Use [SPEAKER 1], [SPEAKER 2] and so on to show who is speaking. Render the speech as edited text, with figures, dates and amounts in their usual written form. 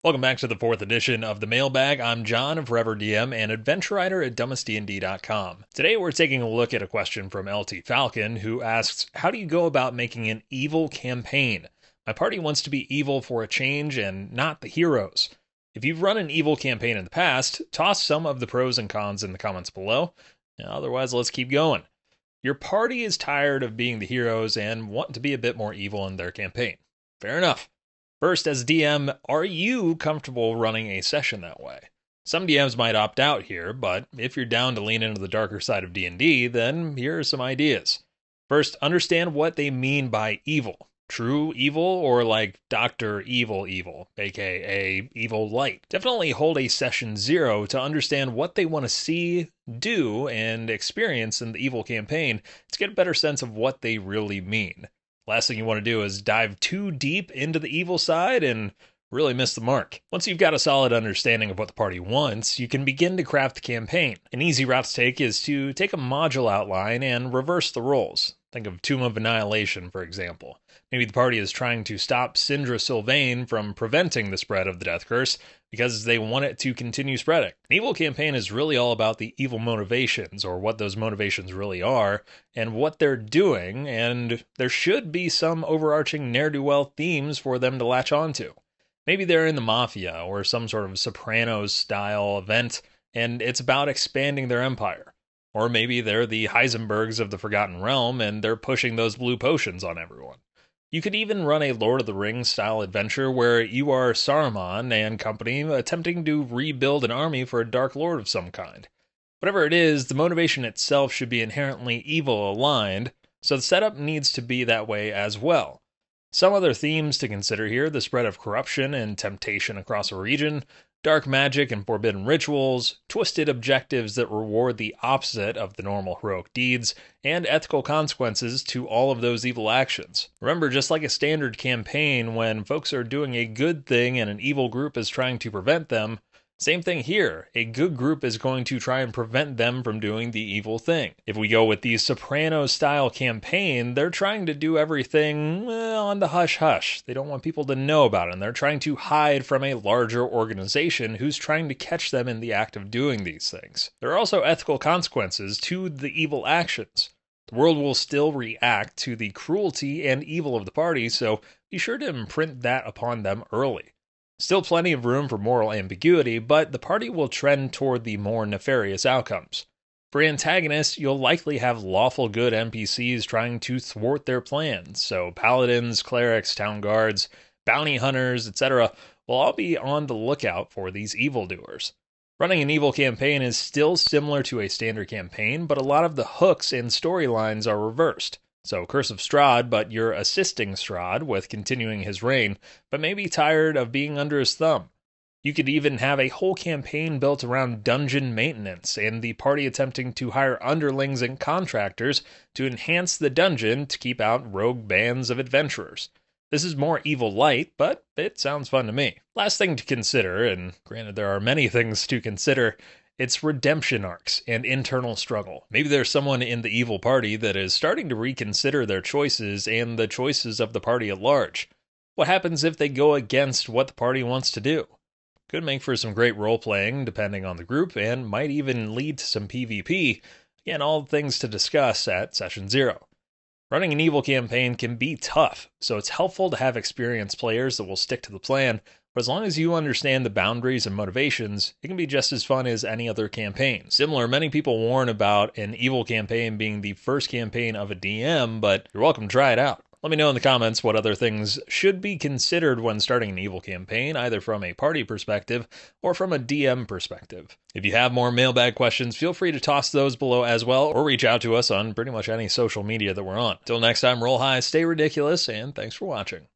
[SPEAKER 1] Welcome back to the fourth edition of the Mailbag. I'm John of Forever DM and adventure writer at dumbestdnd.com. Today we're taking a look at a question from LT Falcon, who asks, how do you go about making an evil campaign? My party wants to be evil for a change and not the heroes. If you've run an evil campaign in the past, toss some of the pros and cons in the comments below. Otherwise, let's keep going. Your party is tired of being the heroes and want to be a bit more evil in their campaign. Fair enough. First, as DM, are you comfortable running a session that way? Some DMs might opt out here, but if you're down to lean into the darker side of D&D, then here are some ideas. First, understand what they mean by evil. True evil or like Dr. Evil Evil, aka Evil Light. Definitely hold a session 0 to understand what they want to see, do, and experience in the evil campaign to get a better sense of what they really mean. Last thing you want to do is dive too deep into the evil side and really miss the mark. Once you've got a solid understanding of what the party wants, you can begin to craft the campaign. An easy route to take is to take a module outline and reverse the roles. Think of Tomb of Annihilation, for example. Maybe the party is trying to stop Syndra Sylvain from preventing the spread of the Death Curse because they want it to continue spreading. An evil campaign is really all about the evil motivations, or what those motivations really are, and what they're doing, and there should be some overarching ne'er-do-well themes for them to latch onto. Maybe they're in the Mafia, or some sort of Sopranos-style event, and it's about expanding their empire. Or maybe they're the Heisenbergs of the Forgotten Realm, and they're pushing those blue potions on everyone. You could even run a Lord of the Rings style adventure where you are Saruman and company attempting to rebuild an army for a Dark Lord of some kind. Whatever it is, the motivation itself should be inherently evil aligned, so the setup needs to be that way as well. Some other themes to consider here: the spread of corruption and temptation across a region, dark magic and forbidden rituals, twisted objectives that reward the opposite of the normal heroic deeds, and ethical consequences to all of those evil actions. Remember, just like a standard campaign, when folks are doing a good thing and an evil group is trying to prevent them, same thing here. A good group is going to try and prevent them from doing the evil thing. If we go with the Sopranos-style campaign, they're trying to do everything on the hush-hush. They don't want people to know about it, and they're trying to hide from a larger organization who's trying to catch them in the act of doing these things. There are also ethical consequences to the evil actions. The world will still react to the cruelty and evil of the party, so be sure to imprint that upon them early. Still plenty of room for moral ambiguity, but the party will trend toward the more nefarious outcomes. For antagonists, you'll likely have lawful good NPCs trying to thwart their plans, so paladins, clerics, town guards, bounty hunters, etc. will all be on the lookout for these evildoers. Running an evil campaign is still similar to a standard campaign, but a lot of the hooks and storylines are reversed. So Curse of Strahd, but you're assisting Strahd with continuing his reign, but maybe tired of being under his thumb. You could even have a whole campaign built around dungeon maintenance, and the party attempting to hire underlings and contractors to enhance the dungeon to keep out rogue bands of adventurers. This is more evil light, but it sounds fun to me. Last thing to consider, and granted there are many things to consider, it's redemption arcs and internal struggle. Maybe there's someone in the evil party that is starting to reconsider their choices and the choices of the party at large. What happens if they go against what the party wants to do? Could make for some great role-playing depending on the group, and might even lead to some PvP. Again, all things to discuss at Session 0. Running an evil campaign can be tough, so it's helpful to have experienced players that will stick to the plan, but as long as you understand the boundaries and motivations, it can be just as fun as any other campaign. Similar, many people warn about an evil campaign being the first campaign of a DM, but you're welcome to try it out. Let me know in the comments what other things should be considered when starting an evil campaign, either from a party perspective or from a DM perspective. If you have more mailbag questions, feel free to toss those below as well, or reach out to us on pretty much any social media that we're on. Till next time, roll high, stay ridiculous, and thanks for watching.